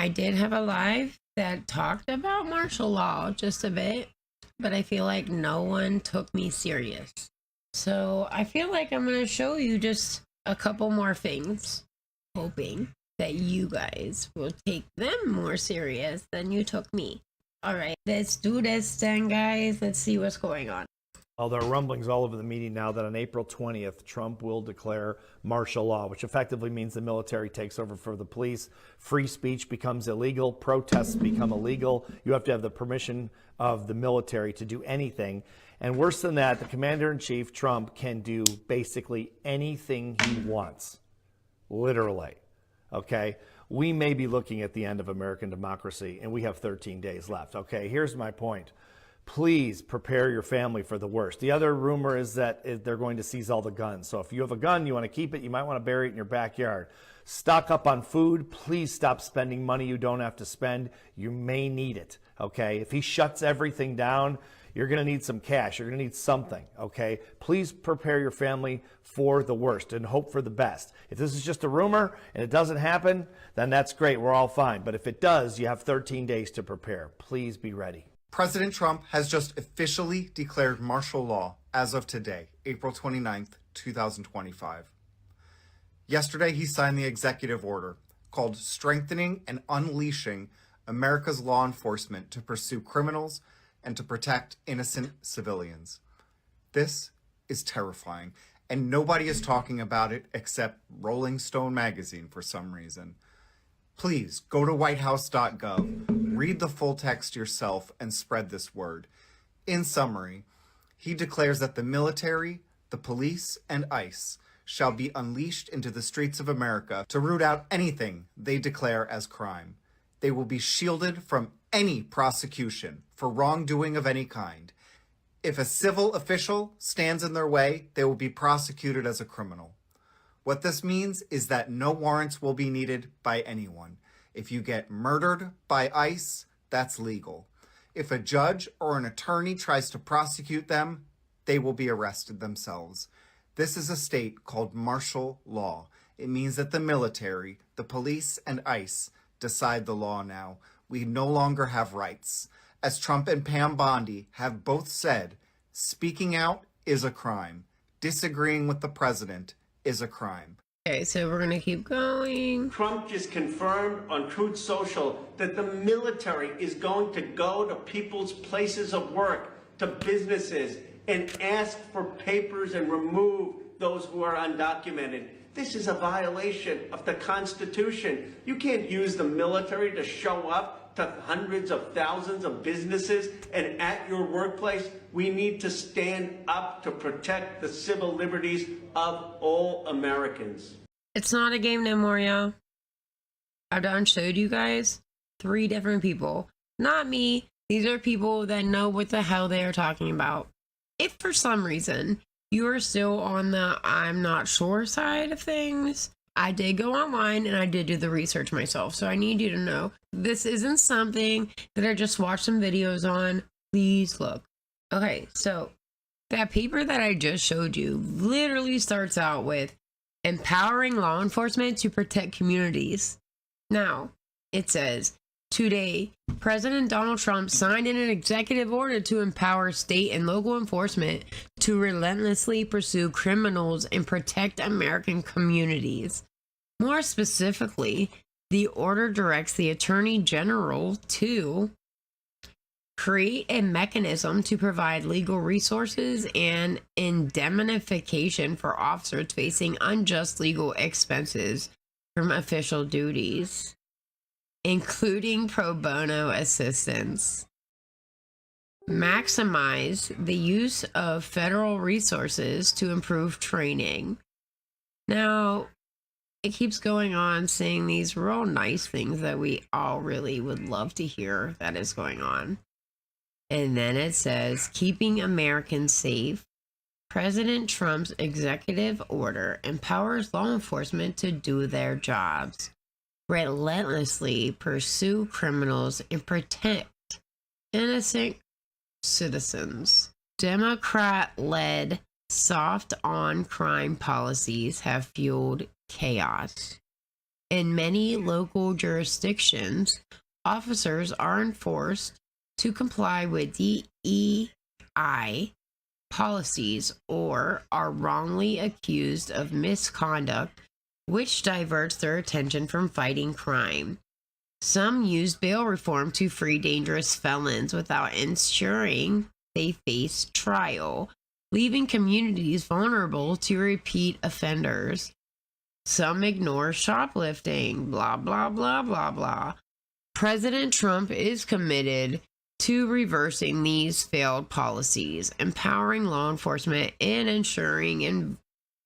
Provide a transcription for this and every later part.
I did have a live that talked about martial law just a bit, but I feel like no one took me serious. So I feel like I'm going to show you just a couple more things, hoping that you guys will take them more serious than you took me. All right, let's do this then, guys. Let's see what's going on. Well, there are rumblings all over the media now that on April 20th, Trump will declare martial law, which effectively means the military takes over for the police. Free speech becomes illegal. Protests become illegal. You have to have the permission of the military to do anything. And worse than that, the commander-in-chief, Trump, can do basically anything he wants. Literally. Okay? We may be looking at the end of American democracy, and we have 13 days left. Okay? Here's my point. Please prepare your family for the worst. The other rumor is that they're going to seize all the guns. So if you have a gun, you want to keep it, you might want to bury it in your backyard. Stock up on food. Please stop spending money you don't have to spend. You may need it, okay? If he shuts everything down, you're going to need some cash. You're going to need something, okay? Please prepare your family for the worst and hope for the best. If this is just a rumor and it doesn't happen, then that's great. We're all fine. But if it does, you have 13 days to prepare. Please be ready. President Trump has just officially declared martial law as of today, April 29th, 2025. Yesterday, he signed the executive order called Strengthening and Unleashing America's Law Enforcement to Pursue Criminals and to Protect Innocent Civilians. This is terrifying, and nobody is talking about it except Rolling Stone magazine for some reason. Please go to whitehouse.gov, read the full text yourself, and spread this word. In summary, he declares that the military, the police, and ICE shall be unleashed into the streets of America to root out anything they declare as crime. They will be shielded from any prosecution for wrongdoing of any kind. If a civil official stands in their way, they will be prosecuted as a criminal. What this means is that no warrants will be needed by anyone. If you get murdered by ICE, that's legal. If a judge or an attorney tries to prosecute them, they will be arrested themselves. This is a state called martial law. It means that the military, the police, and ICE decide the law now. We no longer have rights. As Trump and Pam Bondi have both said, speaking out is a crime. Disagreeing with the president is a crime. Okay, so we're going to keep going. Trump just confirmed on Truth Social that the military is going to go to people's places of work, to businesses, and ask for papers and remove those who are undocumented. This is a violation of the Constitution. You can't use the military to show up to hundreds of thousands of businesses and at your workplace. We need to stand up to protect the civil liberties of all Americans. It's not a game no more, y'all. I've done showed you guys 3 different people. Not me. These are people that know what the hell they are talking about. If for some reason you are still on the I'm not sure side of things, I did go online and I did do the research myself. So I need you to know this isn't something that I just watched some videos on. Please look. Okay, so that paper that I just showed you literally starts out with empowering law enforcement to protect communities. Now, it says, today, President Donald Trump signed in an executive order to empower state and local enforcement to relentlessly pursue criminals and protect American communities. More specifically, the order directs the Attorney General to create a mechanism to provide legal resources and indemnification for officers facing unjust legal expenses from official duties, including pro bono assistance. Maximize the use of federal resources to improve training. Now, it keeps going on saying these real nice things that we all really would love to hear that is going on. And then it says, keeping Americans safe. President Trump's executive order empowers law enforcement to do their jobs, relentlessly pursue criminals, and protect innocent citizens. Democrat-led soft on crime policies have fueled chaos. In many local jurisdictions, officers are enforced to comply with DEI policies or are wrongly accused of misconduct, which diverts their attention from fighting crime. Some use bail reform to free dangerous felons without ensuring they face trial, leaving communities vulnerable to repeat offenders. Some ignore shoplifting, blah, blah, blah, blah, blah. President Trump is committed to reversing these failed policies, empowering law enforcement, and ensuring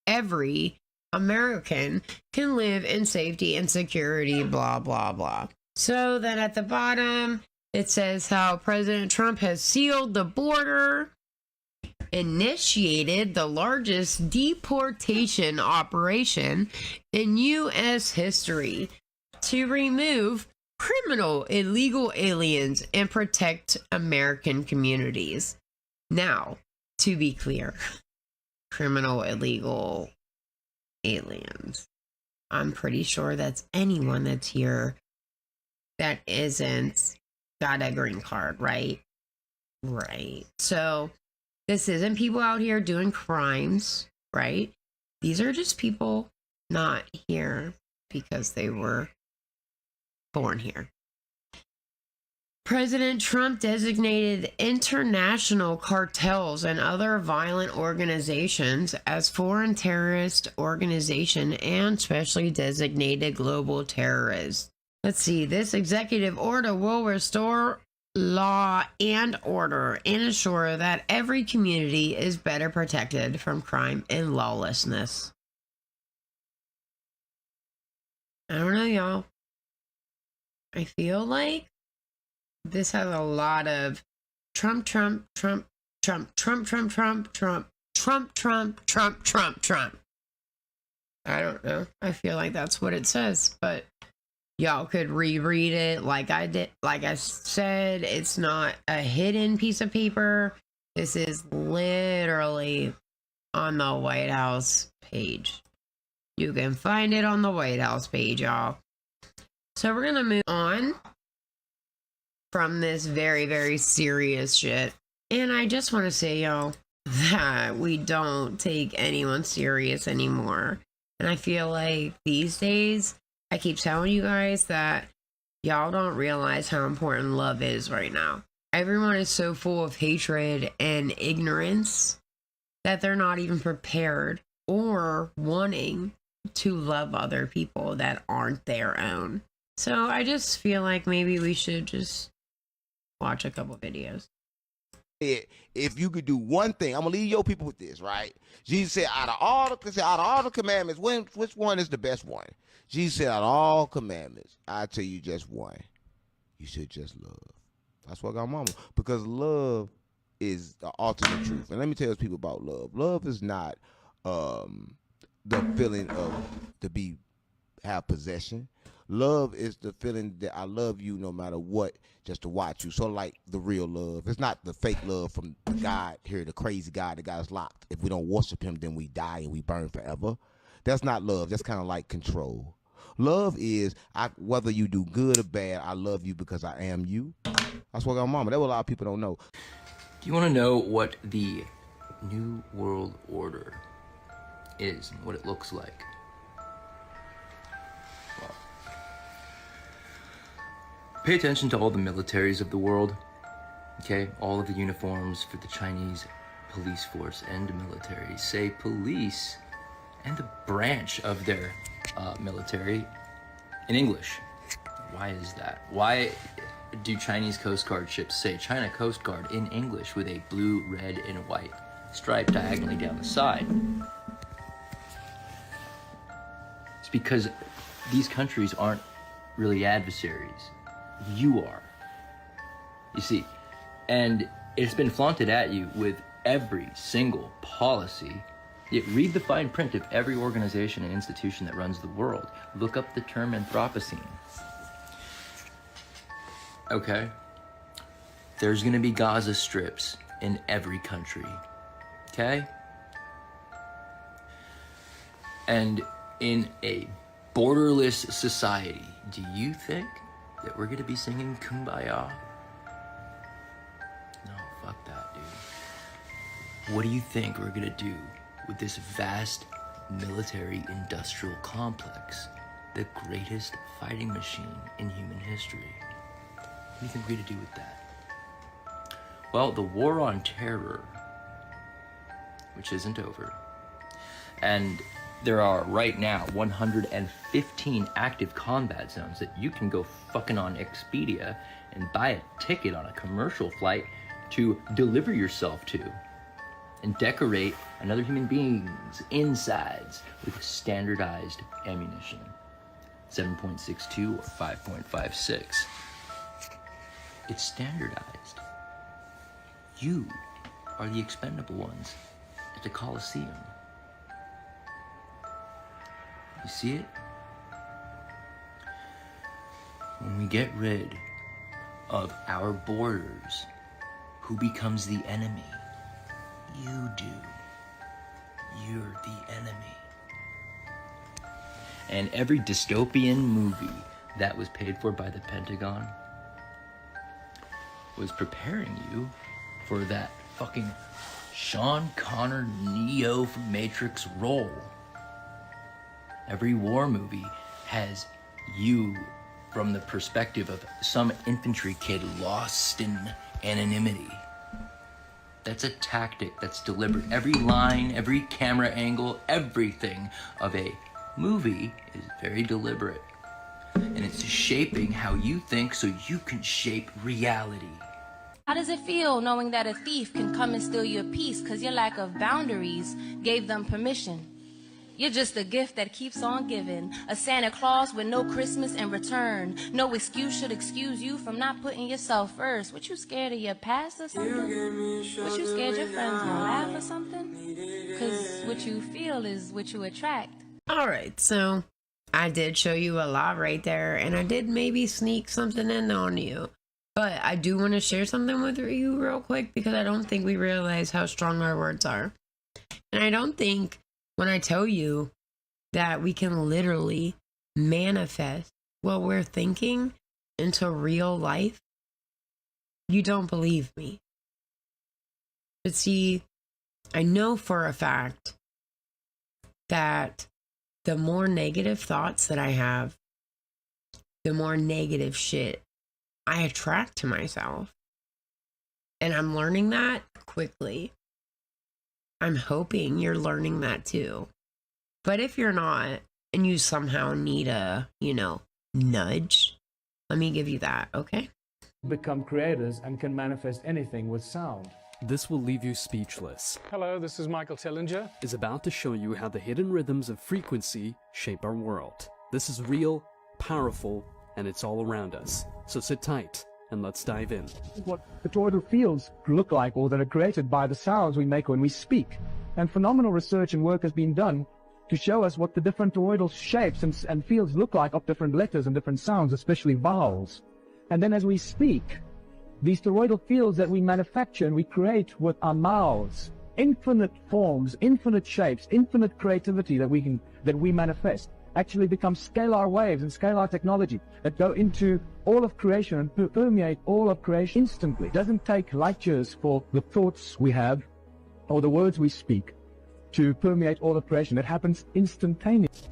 every American can live in safety and security, blah, blah, blah. So then at the bottom, it says how President Trump has sealed the border, initiated the largest deportation operation in U.S. history to remove criminal illegal aliens and protect American communities. Now, to be clear, criminal illegal aliens. I'm pretty sure that's anyone that's here that isn't got a green card, right? Right. So this isn't people out here doing crimes, right? These are just people not here because they were born here. President Trump designated international cartels and other violent organizations as foreign terrorist organization and specially designated global terrorists. Let's see, this executive order will restore law and order and ensure that every community is better protected from crime and lawlessness. I don't know, y'all. I feel like this has a lot of Trump, Trump, Trump, Trump, Trump, Trump, Trump, Trump, Trump, Trump, Trump, Trump, Trump. I don't know. I feel like that's what it says, but y'all could reread it like I did. Like I said, it's not a hidden piece of paper. This is literally on the White House page. You can find it on the White House page, y'all. So we're going to move on from this very, very serious shit. And I just want to say, y'all, that we don't take anyone serious anymore. And I feel like these days, I keep telling you guys that y'all don't realize how important love is right now. Everyone is so full of hatred and ignorance that they're not even prepared or wanting to love other people that aren't their own. So I just feel like maybe we should just watch a couple videos. If you could do one thing, I'm gonna leave your people with this, right? Jesus said, out of all the commandments, which one is the best one? Jesus said, out of all commandments, I tell you just one. You should just love. That's what I got, mama. Because love is the ultimate truth. And let me tell you people about love. Love is not the feeling of have possession. Love is the feeling that I love you no matter what, just to watch you. So like the real love. It's not the fake love from the God here, the crazy God that got us locked. If we don't worship him, then we die and we burn forever. That's not love. That's kind of like control. Love is whether you do good or bad, I love you because I am you. That's what I got, mama. That's what a lot of people don't know. Do you want to know what the New World Order is and what it looks like? Well, pay attention to all the militaries of the world, okay? All of the uniforms for the Chinese police force and military say police and the branch of their military in English. Why is that? Why do Chinese Coast Guard ships say China Coast Guard in English with a blue, red, and white stripe diagonally down the side? It's because these countries aren't really adversaries. You are. You see, and it's been flaunted at you with every single policy. Yet read the fine print of every organization and institution that runs the world. Look up the term Anthropocene. Okay? There's gonna be Gaza strips in every country. Okay? And in a borderless society, do you think that we're gonna be singing Kumbaya? No, fuck that, dude. What do you think we're gonna do with this vast military industrial complex, the greatest fighting machine in human history? What do you think we're gonna do with that? Well, the war on terror, which isn't over, and there are right now 115 active combat zones that you can go fucking on Expedia and buy a ticket on a commercial flight to deliver yourself to and decorate another human being's insides with standardized ammunition, 7.62 or 5.56. It's standardized. You are the expendable ones at the Coliseum. You see it? When we get rid of our borders, who becomes the enemy? You do. You're the enemy. And every dystopian movie that was paid for by the Pentagon was preparing you for that fucking Sean Connor Neo from Matrix role. Every war movie has you from the perspective of some infantry kid lost in anonymity. That's a tactic that's deliberate. Every line, every camera angle, everything of a movie is very deliberate. And it's shaping how you think so you can shape reality. How does it feel knowing that a thief can come and steal your peace because your lack of boundaries gave them permission? You're just a gift that keeps on giving, a Santa Claus with no Christmas in return. No excuse should excuse you from not putting yourself first. What, you scared of your past or something? What, you scared your friends gonna laugh or something? Because what you feel is what you attract. All right, so I did show you a lot right there, and I did maybe sneak something in on you. But I do want to share something with you real quick because I don't think we realize how strong our words are. And I don't think when I tell you that we can literally manifest what we're thinking into real life, you don't believe me. But see, I know for a fact that the more negative thoughts that I have, the more negative shit I attract to myself. And I'm learning that quickly. I'm hoping you're learning that too. But if you're not, and you somehow need a, nudge, let me give you that, okay? Become creators and can manifest anything with sound. This will leave you speechless. Hello, this is Michael Tillinger. Is about to show you how the hidden rhythms of frequency shape our world. This is real, powerful, and it's all around us. So sit tight and let's dive in. What the toroidal fields look like, or that are created by the sounds we make when we speak. And phenomenal research and work has been done to show us what the different toroidal shapes and fields look like of different letters and different sounds, especially vowels. And then as we speak, these toroidal fields that we manufacture and we create with our mouths, infinite forms, infinite shapes, infinite creativity that we manifest, actually become scalar waves and scalar technology that go into all of creation and permeate all of creation instantly. It doesn't take light years for the thoughts we have or the words we speak to permeate all of creation. It happens instantaneously.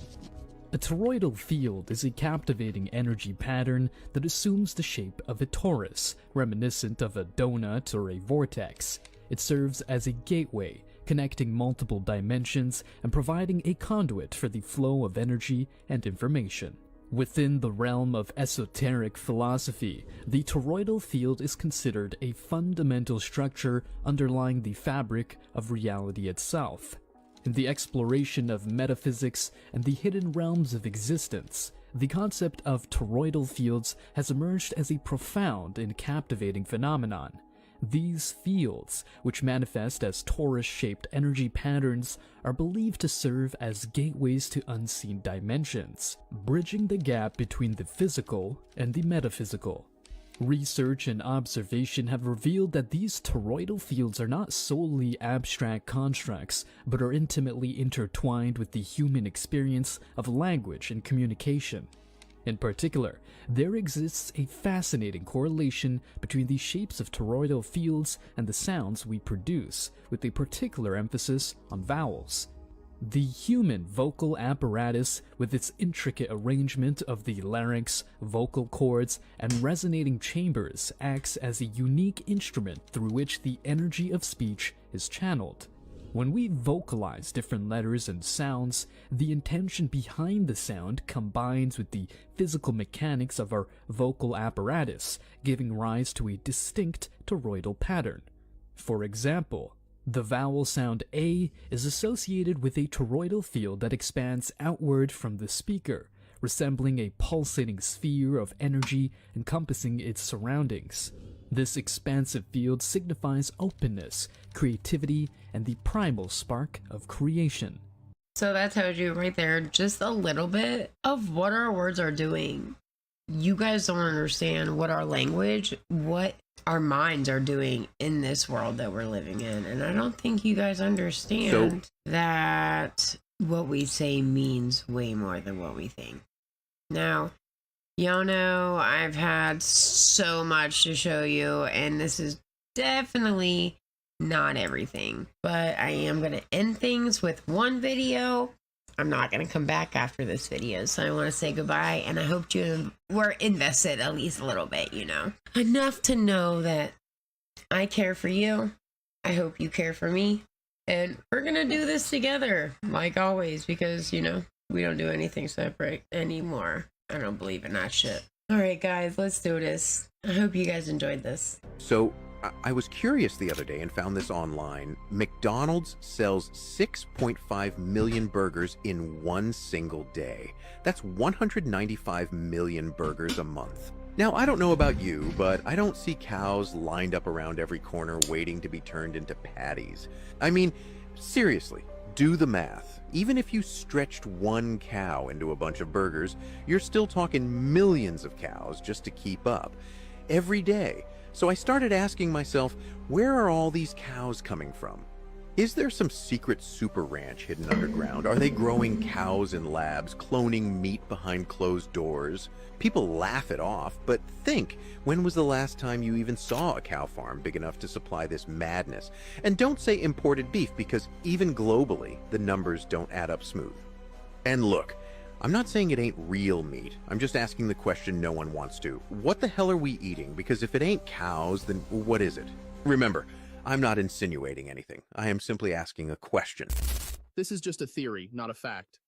A toroidal field is a captivating energy pattern that assumes the shape of a torus, reminiscent of a donut or a vortex. It serves as a gateway, connecting multiple dimensions and providing a conduit for the flow of energy and information. Within the realm of esoteric philosophy, the toroidal field is considered a fundamental structure underlying the fabric of reality itself. In the exploration of metaphysics and the hidden realms of existence, the concept of toroidal fields has emerged as a profound and captivating phenomenon. These fields, which manifest as torus-shaped energy patterns, are believed to serve as gateways to unseen dimensions, bridging the gap between the physical and the metaphysical. Research and observation have revealed that these toroidal fields are not solely abstract constructs, but are intimately intertwined with the human experience of language and communication. In particular, there exists a fascinating correlation between the shapes of toroidal fields and the sounds we produce, with a particular emphasis on vowels. The human vocal apparatus, with its intricate arrangement of the larynx, vocal cords, and resonating chambers, acts as a unique instrument through which the energy of speech is channeled. When we vocalize different letters and sounds, the intention behind the sound combines with the physical mechanics of our vocal apparatus, giving rise to a distinct toroidal pattern. For example, the vowel sound A is associated with a toroidal field that expands outward from the speaker, resembling a pulsating sphere of energy encompassing its surroundings. This expansive field signifies openness, creativity, and the primal spark of creation. So that tells you right there just a little bit of what our words are doing. You guys don't understand what our language, what our minds are doing in this world that we're living in. And I don't think you guys understand that what we say means way more than what we think. Now, y'all know I've had so much to show you, and this is definitely not everything. But I am going to end things with one video. I'm not going to come back after this video, so I want to say goodbye, and I hope you were invested at least a little bit, you know. Enough to know that I care for you. I hope you care for me. And we're going to do this together, like always, because, you know, we don't do anything separate anymore. I don't believe in that shit. All right, guys, let's do this. I hope you guys enjoyed this. So, I was curious the other day and found this online. McDonald's sells 6.5 million burgers in one single day. That's 195 million burgers a month. Now, I don't know about you, but I don't see cows lined up around every corner waiting to be turned into patties. I mean, seriously, do the math. Even if you stretched one cow into a bunch of burgers, you're still talking millions of cows just to keep up. Every day. So I started asking myself, where are all these cows coming from? Is there some secret super ranch hidden underground? Are they growing cows in labs, cloning meat behind closed doors? People laugh it off, but think, when was the last time you even saw a cow farm big enough to supply this madness? And don't say imported beef, because even globally, the numbers don't add up smooth. And look, I'm not saying it ain't real meat. I'm just asking the question no one wants to. What the hell are we eating? Because if it ain't cows, then what is it? Remember, I'm not insinuating anything. I am simply asking a question. This is just a theory, not a fact.